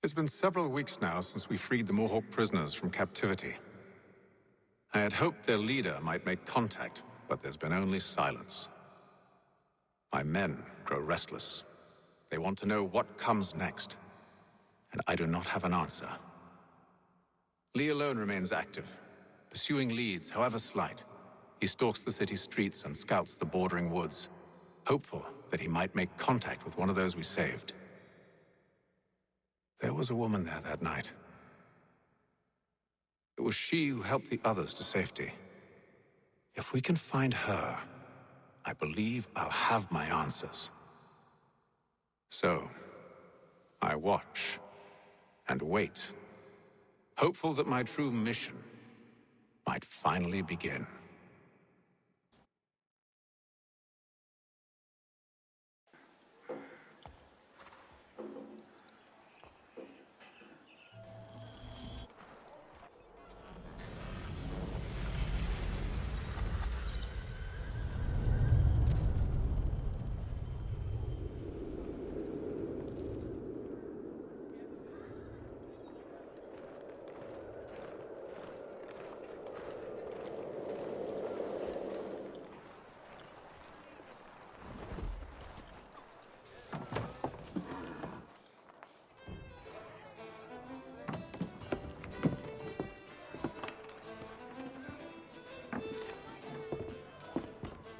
It's been several weeks now since we freed the Mohawk prisoners from captivity. I had hoped their leader might make contact, but there's been only silence. My men grow restless. They want to know what comes next, and I do not have an answer. Lee alone remains active, pursuing leads, however slight. He stalks the city streets and scouts the bordering woods, hopeful that he might make contact with one of those we saved. There was a woman there that night. It was she who helped the others to safety. If we can find her, I believe I'll have my answers. So, I watch and wait, hopeful that my true mission might finally begin.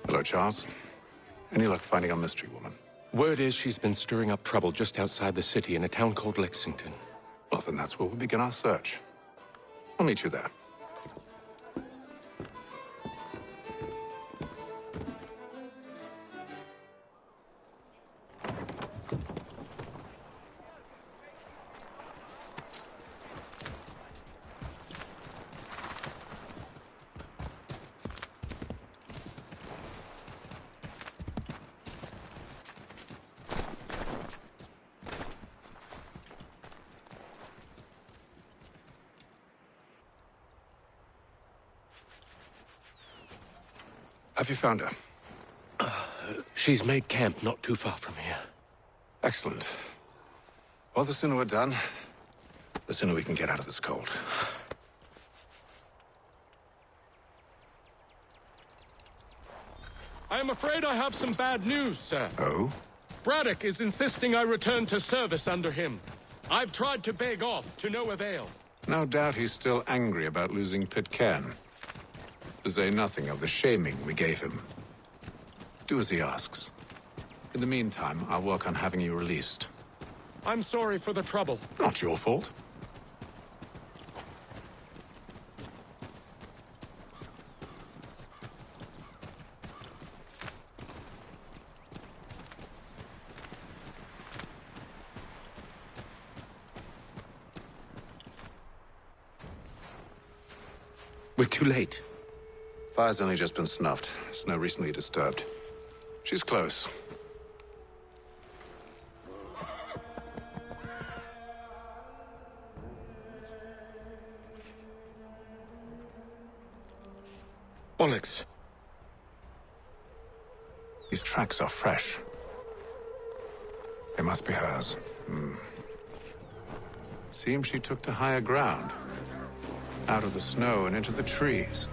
Hello, Charles. Any luck finding our mystery woman? Word is she's been stirring up trouble just outside the city in a town called Lexington. Well, then that's where we'll begin our search. I'll meet you there. Have you found her? She's made camp not too far from here. Excellent. Well, the sooner we're done, the sooner we can get out of this cold. I am afraid I have some bad news, sir. Oh? Braddock is insisting I return to service under him. I've tried to beg off, to no avail. No doubt he's still angry about losing Pitcairn. To say nothing of the shaming we gave him. Do as he asks. In the meantime, I'll work on having you released. I'm sorry for the trouble. Not your fault. We're too late. Fire's only just been snuffed. Snow recently disturbed. She's close. Bollocks. These tracks are fresh. They must be hers. Seems she took to higher ground. Out of the snow and into the trees.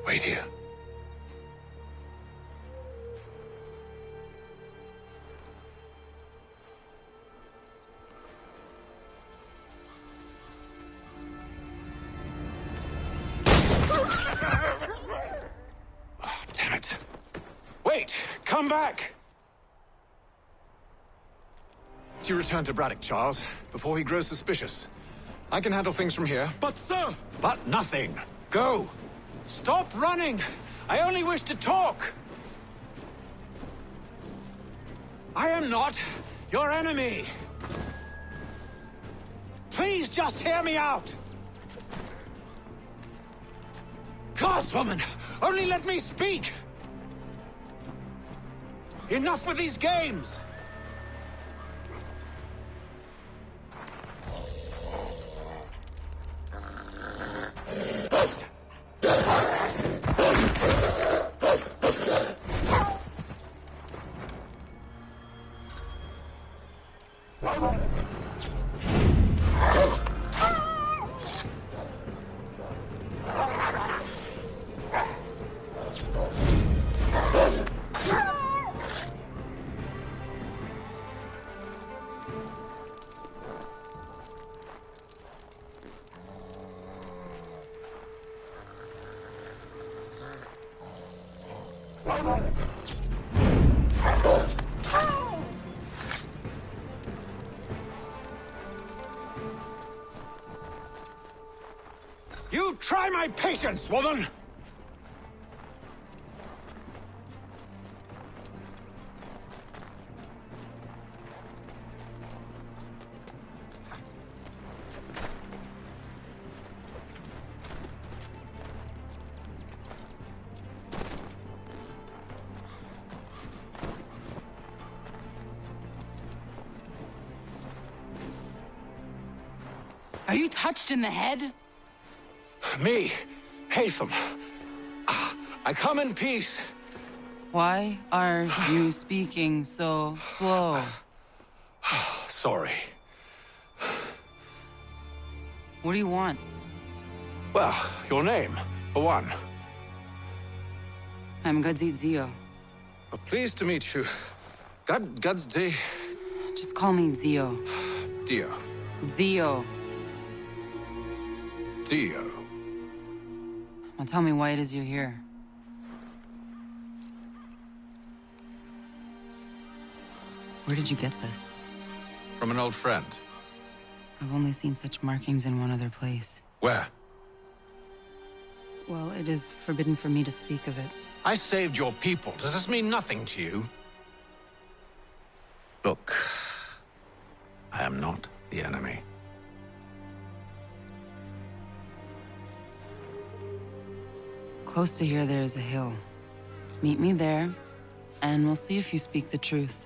Wait here. Oh, damn it. Wait! Come back! You return to Braddock, Charles, before he grows suspicious. I can handle things from here. But, sir! But nothing! Go! Stop running! I only wish to talk! I am not your enemy! Please just hear me out! Gods, woman! Only let me speak! Enough with these games! You try my patience, woman! Are you touched in the head? Me, Hatham. I come in peace. Why are you speaking so slow? Sorry. What do you want? Well, your name, for one. I'm Gadzit Zio. Pleased to meet you. Gadsdi... Just call me Zio. Dio. Zio. Dio. Now tell me why it is you're here. Where did you get this? From an old friend. I've only seen such markings in one other place. Where? Well, it is forbidden for me to speak of it. I saved your people. Does this mean nothing to you? Look, I am not the enemy. Close to here, there is a hill. Meet me there, and we'll see if you speak the truth.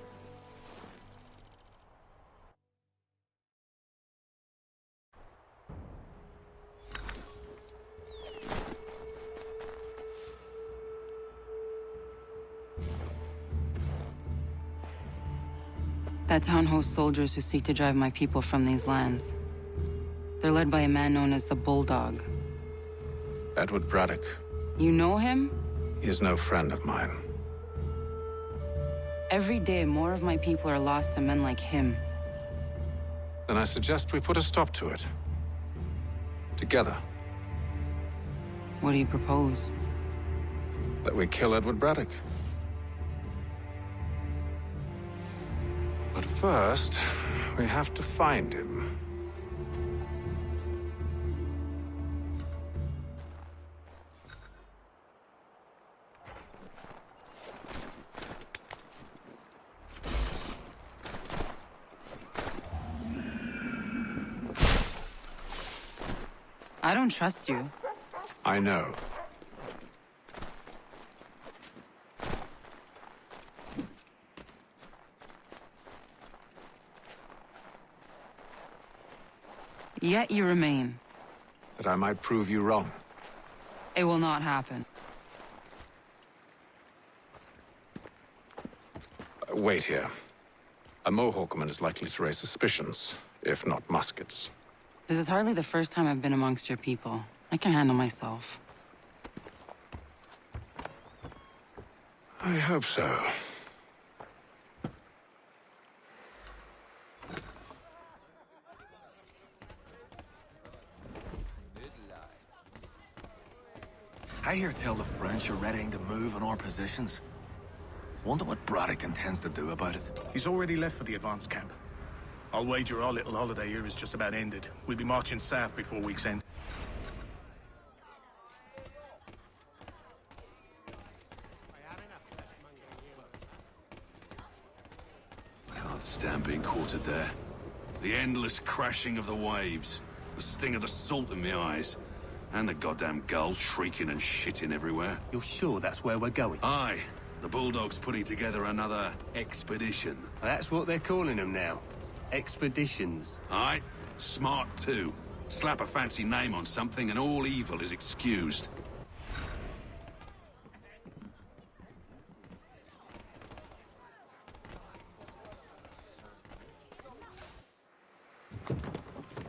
That town hosts soldiers who seek to drive my people from these lands. They're led by a man known as the Bulldog. Edward Braddock. You know him? He is no friend of mine. Every day, more of my people are lost to men like him. Then I suggest we put a stop to it. Together. What do you propose? That we kill Edward Braddock. But first, we have to find him. I don't trust you. I know. Yet you remain. That I might prove you wrong. It will not happen. Wait here. A Mohawkman is likely to raise suspicions, if not muskets. This is hardly the first time I've been amongst your people. I can handle myself. I hope so. I hear tell the French are readying to move on our positions. Wonder what Braddock intends to do about it. He's already left for the advance camp. I'll wager our little holiday here is just about ended. We'll be marching south before week's end. quartered there. The endless crashing of the waves, the sting of the salt in my eyes, and the goddamn gulls shrieking and shitting everywhere. You're sure that's where we're going? Aye. The Bulldog's putting together another expedition. That's what they're calling them now. Expeditions. Aye. Smart too. Slap a fancy name on something and all evil is excused.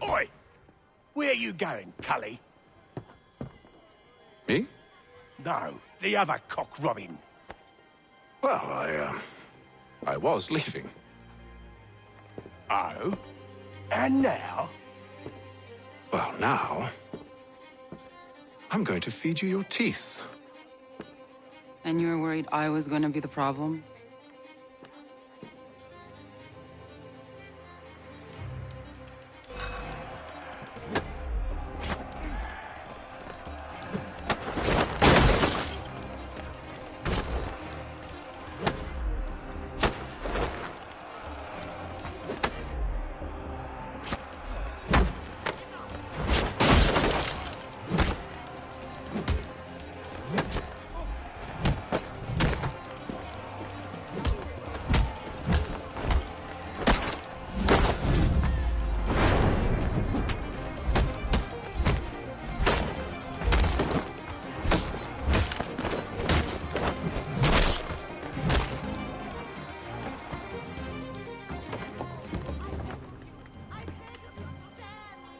Oi! Where you going, Cully? Me? No, the other cock Robin. Well, I was leaving. Oh? And now? Well, now... I'm going to feed you your teeth. And you were worried I was going to be the problem?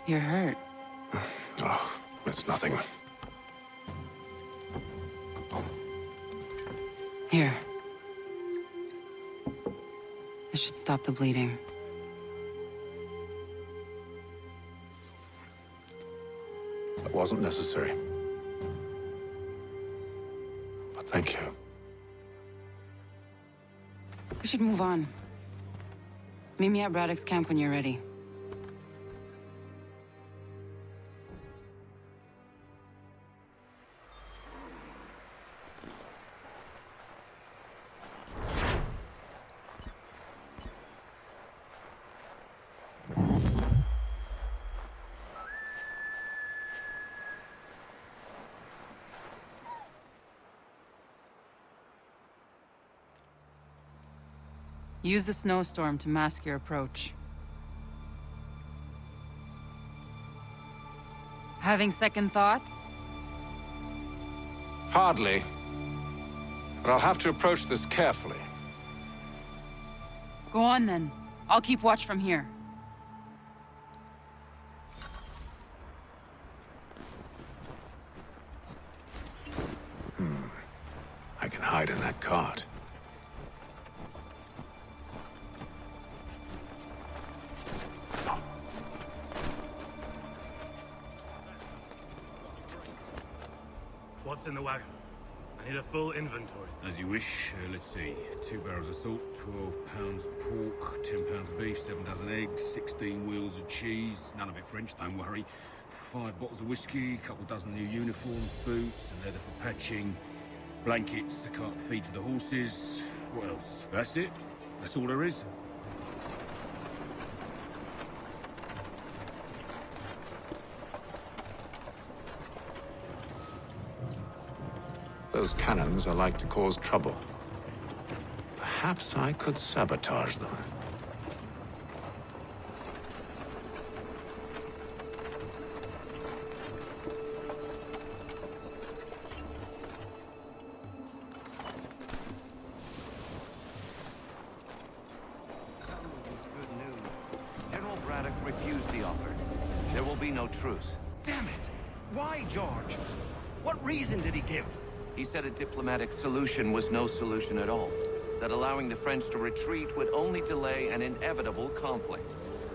You're hurt. Oh, it's nothing. Here. This should stop the bleeding. It wasn't necessary. But thank you. We should move on. Meet me at Braddock's camp when you're ready. Use the snowstorm to mask your approach. Having second thoughts? Hardly. But I'll have to approach this carefully. Go on then. I'll keep watch from here. I can hide in that cart. What's in the wagon? I need a full inventory. As you wish. Let's see. 2 barrels of salt, 12 pounds of pork, 10 pounds of beef, 7 dozen eggs, 16 wheels of cheese. None of it French, don't worry. 5 bottles of whiskey, a couple dozen new uniforms, boots, and leather for patching, blankets, a cart of feed for the horses. What else? That's it. That's all there is. Those cannons are like to cause trouble. Perhaps I could sabotage them. Good news. General Braddock refused the offer. There will be no truce. Damn it! Why, George? What reason did he give? He said a diplomatic solution was no solution at all. That allowing the French to retreat would only delay an inevitable conflict.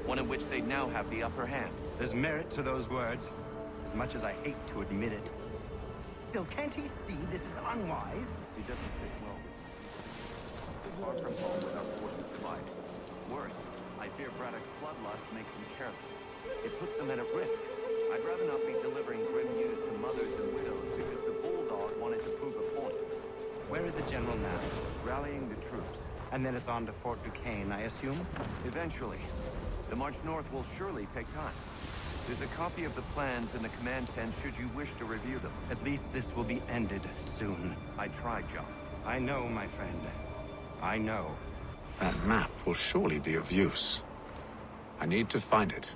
One in which they'd now have the upper hand. There's merit to those words, as much as I hate to admit it. Still, can't he see this is unwise? He doesn't fit well with far from home with our forces divided. Worse, I fear Braddock's bloodlust makes him careless. It puts the men at risk. I'd rather not be delivering grim news to mothers and widows because the Bulldog wanted to prove a point. Where is the general now? Rallying the troops. And then it's on to Fort Duquesne, I assume? Eventually. The march north will surely take time. There's a copy of the plans in the command tent should you wish to review them. At least this will be ended soon. I tried, John. I know, my friend. I know. That map will surely be of use. I need to find it.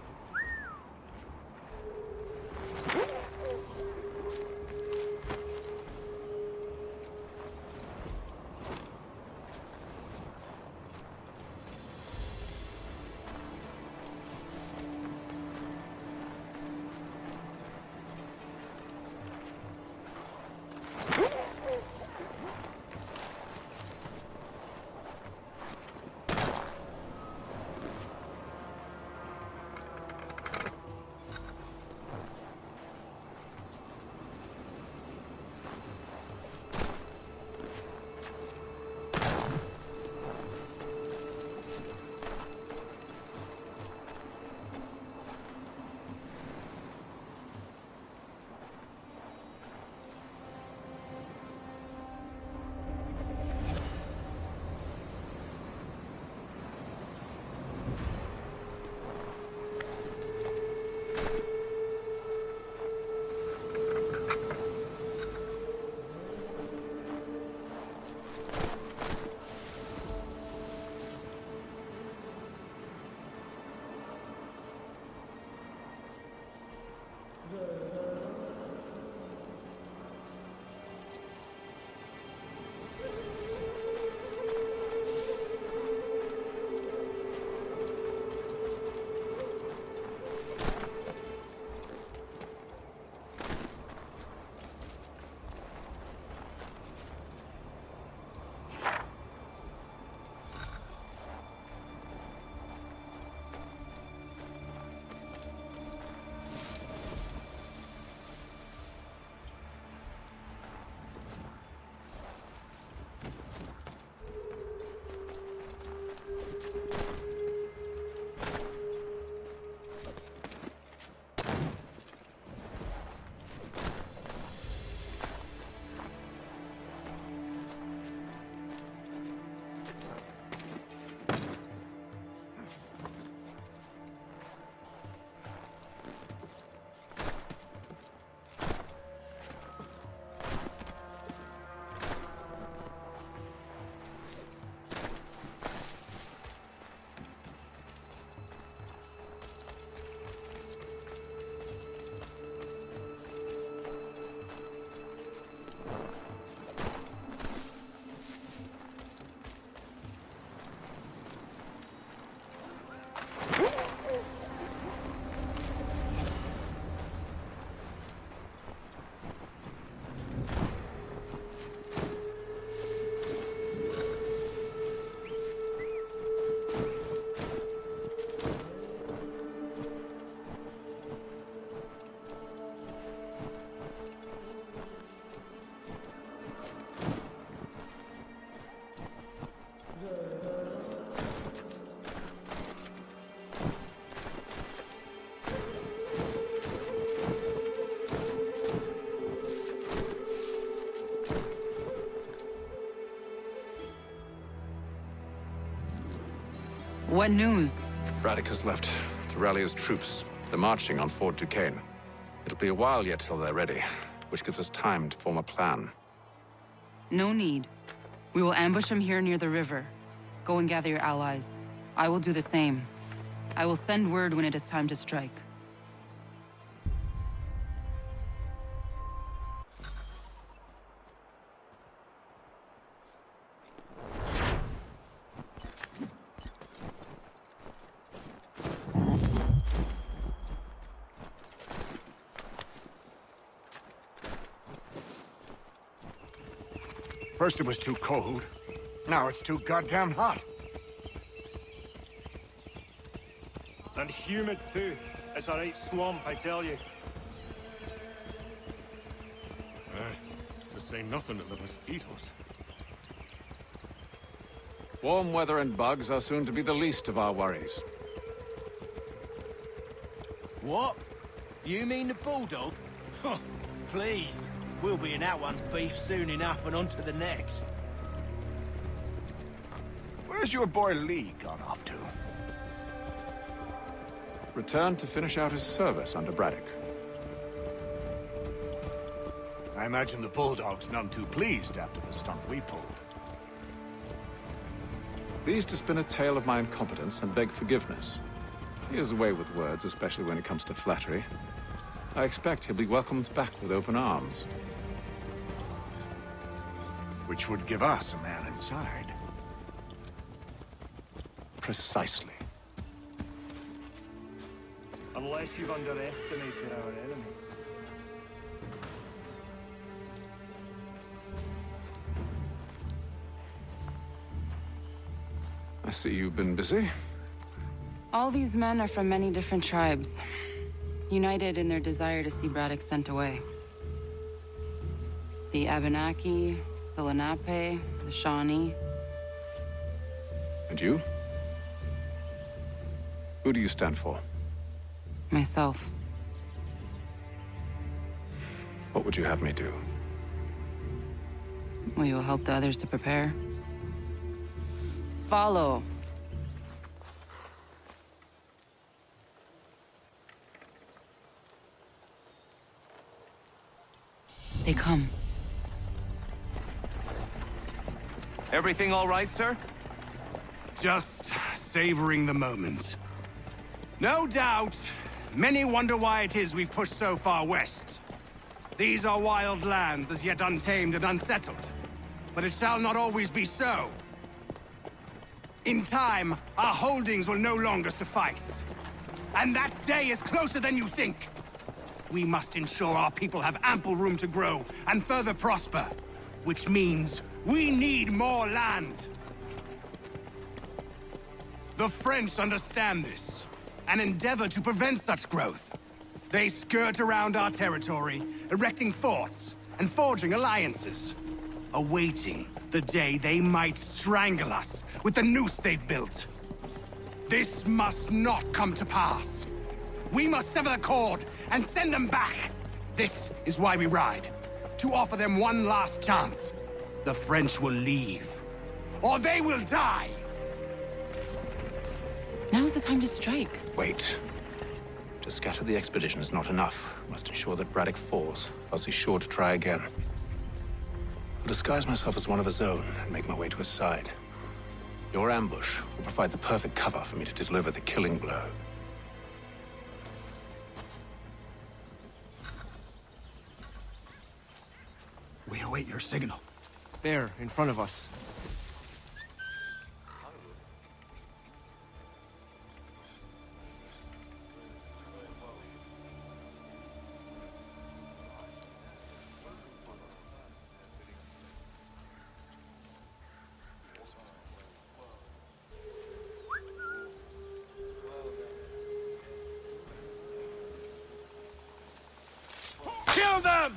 What news? Braddock has left to rally his troops. They're marching on Fort Duquesne. It'll be a while yet till they're ready, which gives us time to form a plan. No need. We will ambush him here near the river. Go and gather your allies. I will do the same. I will send word when it is time to strike. First it was too cold. Now it's too goddamn hot. And humid too. It's a right swamp, I tell you. Aye, to say nothing of the mosquitoes. Warm weather and bugs are soon to be the least of our worries. What? You mean the bulldog? Huh, please. We'll be in that one's beef soon enough and on to the next. Where's your boy Lee gone off to? Returned to finish out his service under Braddock. I imagine the Bulldog's none too pleased after the stunt we pulled. Pleased to spin a tale of my incompetence and beg forgiveness. He has a way with words, especially when it comes to flattery. I expect he'll be welcomed back with open arms. Which would give us a man inside. Precisely. Unless you've underestimated our enemy. I see you've been busy. All these men are from many different tribes, united in their desire to see Braddock sent away. The Abenaki, the Lenape, the Shawnee. And you? Who do you stand for? Myself. What would you have me do? Will you help the others to prepare? Follow. They come. Everything all right, sir? Just savoring the moment. No doubt, many wonder why it is we've pushed so far west. These are wild lands, as yet untamed and unsettled. But it shall not always be so. In time, our holdings will no longer suffice. And that day is closer than you think. We must ensure our people have ample room to grow and further prosper. Which means we need more land. The French understand this, and endeavor to prevent such growth. They skirt around our territory, erecting forts and forging alliances, awaiting the day they might strangle us with the noose they've built. This must not come to pass. We must sever the cord and send them back. This is why we ride, to offer them one last chance. The French will leave, or they will die. Now's the time to strike. Wait. To scatter the expedition is not enough. Must ensure that Braddock falls, else he's sure to try again. I'll disguise myself as one of his own and make my way to his side. Your ambush will provide the perfect cover for me to deliver the killing blow. We await your signal. There, in front of us. Kill them!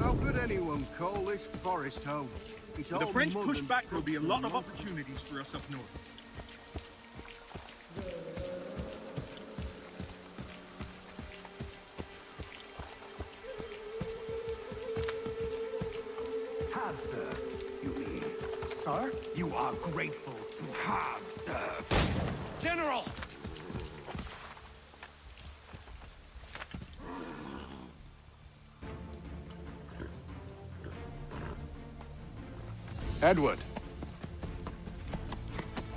How could anyone call this forest home? If the French push back, there'll be a lot of opportunities for us up north. Have served, you mean? Sir? You are grateful to have served. General! Edward.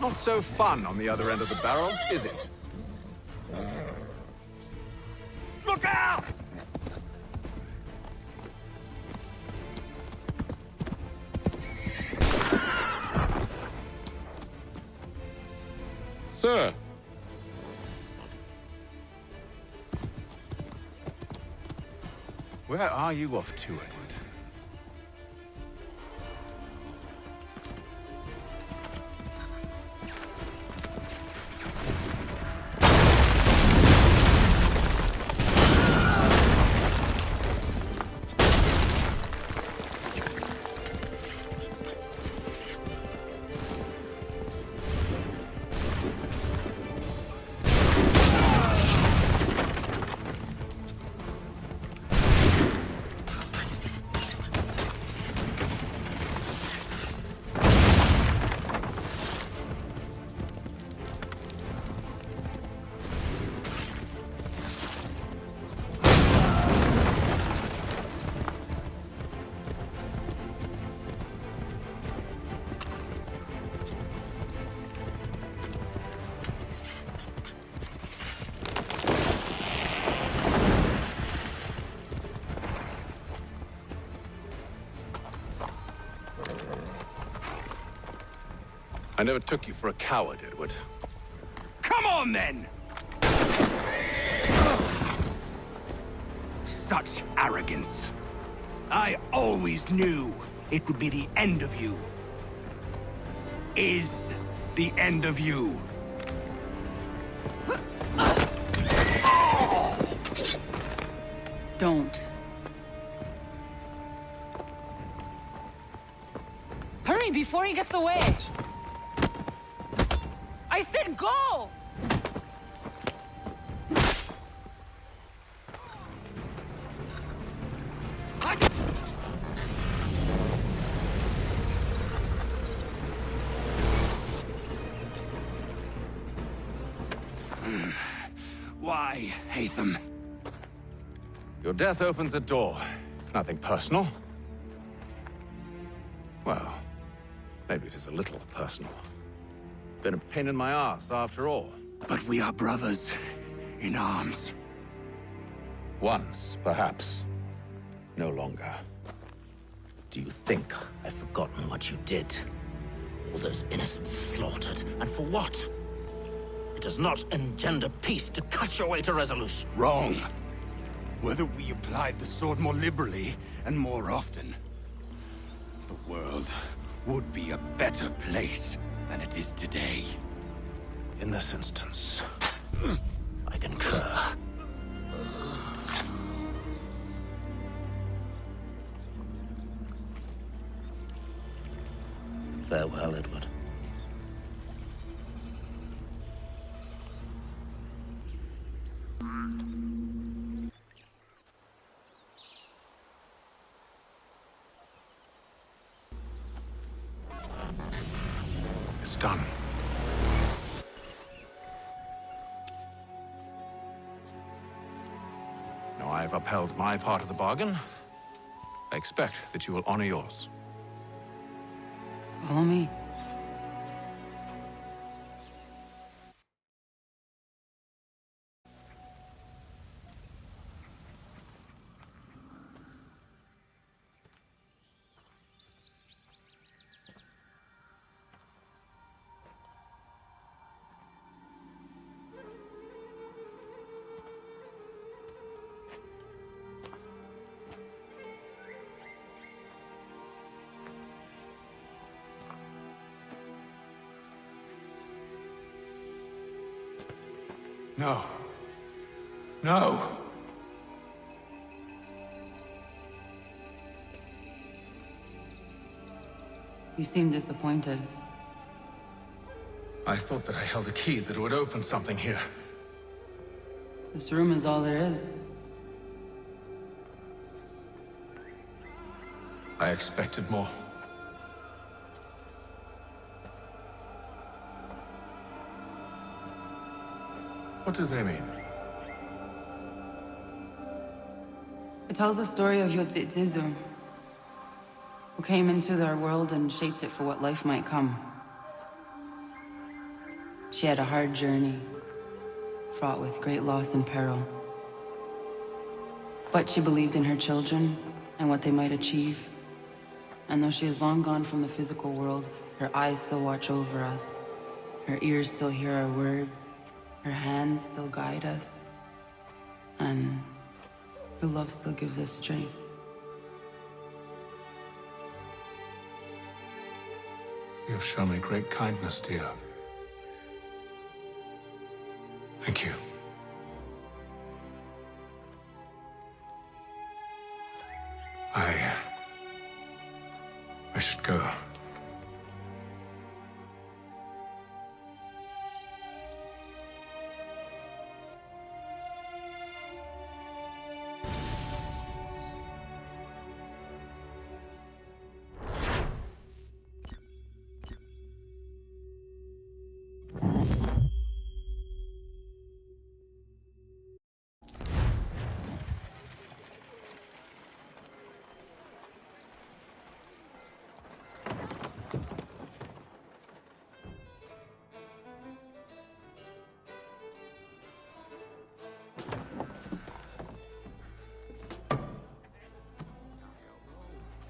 Not so fun on the other end of the barrel, is it? Look out! Sir. Where are you off to, Edward? I never took you for a coward, Edward. Come on, then! Such arrogance. I always knew it would be the end of you. Is the end of you. Don't. Hurry before he gets away! I said go! Why, Hatham? Your death opens a door. It's nothing personal. Well, maybe it is a little personal. Been a pain in my ass, after all. But we are brothers in arms. Once, perhaps. No longer. Do you think I've forgotten what you did? All those innocents slaughtered, and for what? It does not engender peace to cut your way to resolution. Wrong. Whether we applied the sword more liberally and more often, the world would be a better place than it is today. In this instance, I concur. Farewell, Edward. It's done. Now I've upheld my part of the bargain. I expect that you will honor yours. Follow me. No. No! You seem disappointed. I thought that I held a key that would open something here. This room is all there is. I expected more. What do they mean? It tells the story of Yotzitzizu, who came into their world and shaped it for what life might come. She had a hard journey, fraught with great loss and peril. But she believed in her children and what they might achieve. And though she is long gone from the physical world, her eyes still watch over us. Her ears still hear our words. Her hands still guide us. And her love still gives us strength. You have shown me great kindness, dear. Thank you. I should go.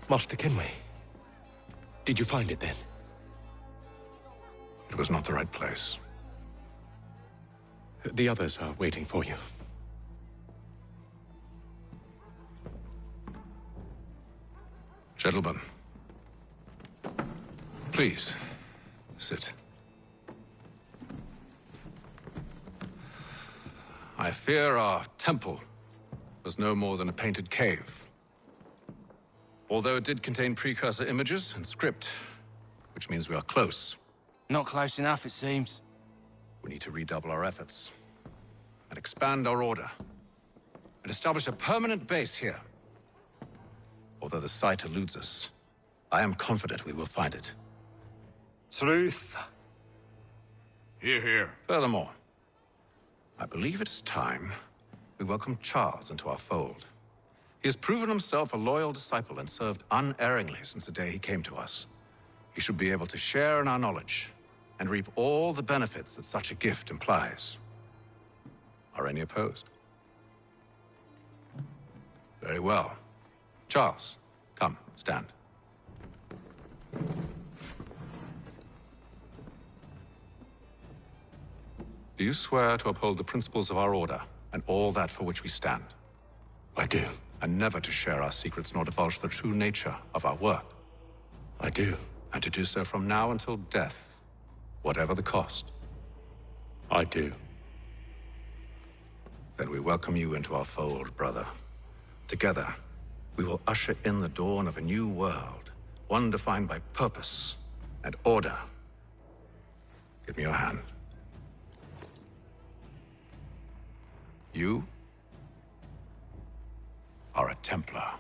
Master Kenway, did you find it then? It was not the right place. The others are waiting for you. Gentlemen, please, sit. I fear our temple was no more than a painted cave. Although it did contain precursor images and script, which means we are close. Not close enough, it seems. We need to redouble our efforts and expand our order and establish a permanent base here. Although the site eludes us, I am confident we will find it. Truth. Hear, hear. Furthermore, I believe it is time we welcome Charles into our fold. He has proven himself a loyal disciple and served unerringly since the day he came to us. He should be able to share in our knowledge and reap all the benefits that such a gift implies. Are any opposed? Very well. Charles, come, stand. Do you swear to uphold the principles of our order and all that for which we stand? I do. And never to share our secrets nor divulge the true nature of our work? I do. And to do so from now until death, whatever the cost? I do. Then we welcome you into our fold, brother. Together, we will usher in the dawn of a new world, one defined by purpose and order. Give me your hand. You are a Templar.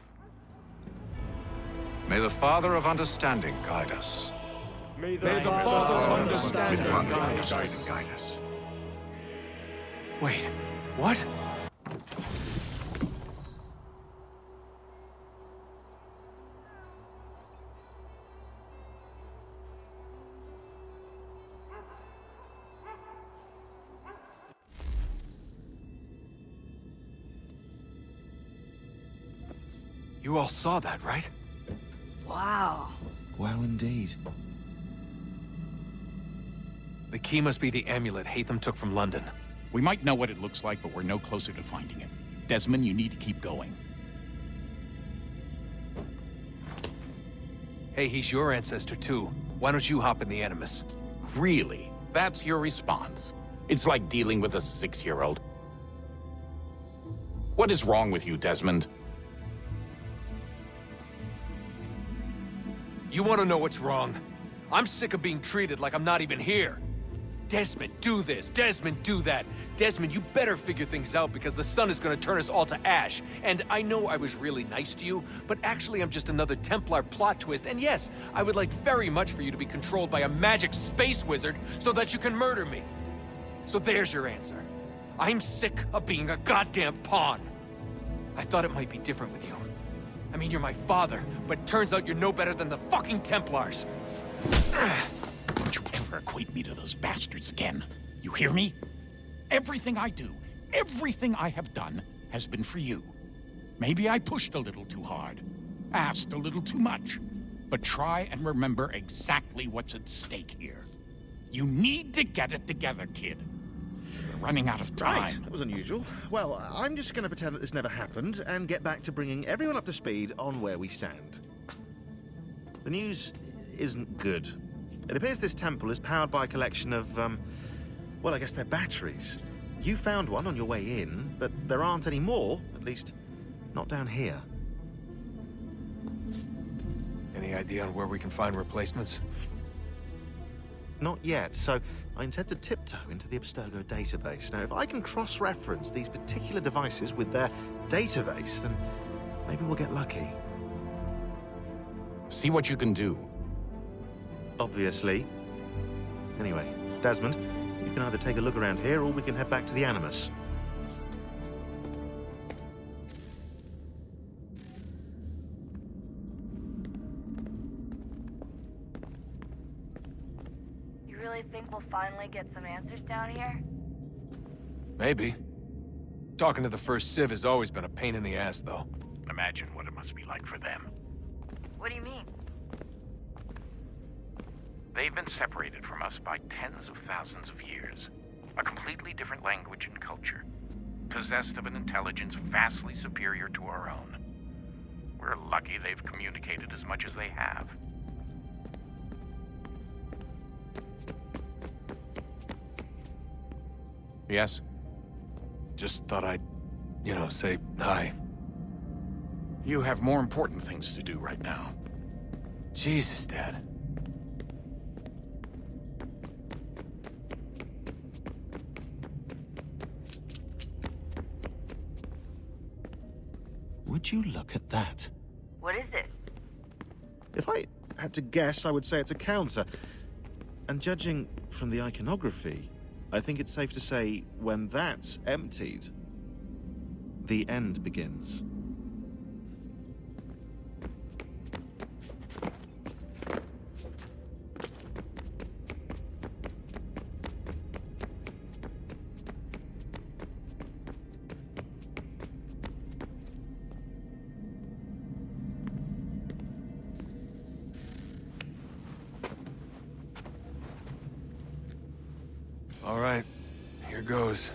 May the Father of Understanding guide us. May the Father of Understanding guide us. Wait, what? You all saw that, right? Wow. Wow, indeed. The key must be the amulet Hatham took from London. We might know what it looks like, but we're no closer to finding it. Desmond, you need to keep going. Hey, he's your ancestor too. Why don't you hop in the Animus? Really? That's your response? It's like dealing with a 6-year-old. What is wrong with you, Desmond? You want to know what's wrong? I'm sick of being treated like I'm not even here. Desmond, do this. Desmond, do that. Desmond, you better figure things out because the sun is going to turn us all to ash. And I know I was really nice to you, but actually I'm just another Templar plot twist. And yes, I would like very much for you to be controlled by a magic space wizard so that you can murder me. So there's your answer. I'm sick of being a goddamn pawn. I thought it might be different with you. I mean, you're my father, but turns out you're no better than the fucking Templars. Don't you ever equate me to those bastards again. You hear me? Everything I do, everything I have done, has been for you. Maybe I pushed a little too hard, asked a little too much, but try and remember exactly what's at stake here. You need to get it together, kid. We're running out of time. Right, that was unusual. Well, I'm just going to pretend that this never happened and get back to bringing everyone up to speed on where we stand. The news isn't good. It appears this temple is powered by a collection of, well, I guess they're batteries. You found one on your way in, but there aren't any more, at least not down here. Any idea on where we can find replacements? Not yet, so I intend to tiptoe into the Abstergo database. Now, if I can cross-reference these particular devices with their database, then maybe we'll get lucky. See what you can do. Obviously. Anyway, Desmond, you can either take a look around here or we can head back to the Animus. You really think we'll finally get some answers down here? Maybe. Talking to the First Civ has always been a pain in the ass, though. Imagine what it must be like for them. What do you mean? They've been separated from us by tens of thousands of years. A completely different language and culture. Possessed of an intelligence vastly superior to our own. We're lucky they've communicated as much as they have. Yes? Just thought I'd, say hi. You have more important things to do right now. Jesus, Dad. Would you look at that? What is it? If I had to guess, I would say it's a counter. And judging from the iconography, I think it's safe to say when that's emptied, the end begins. All right, here goes.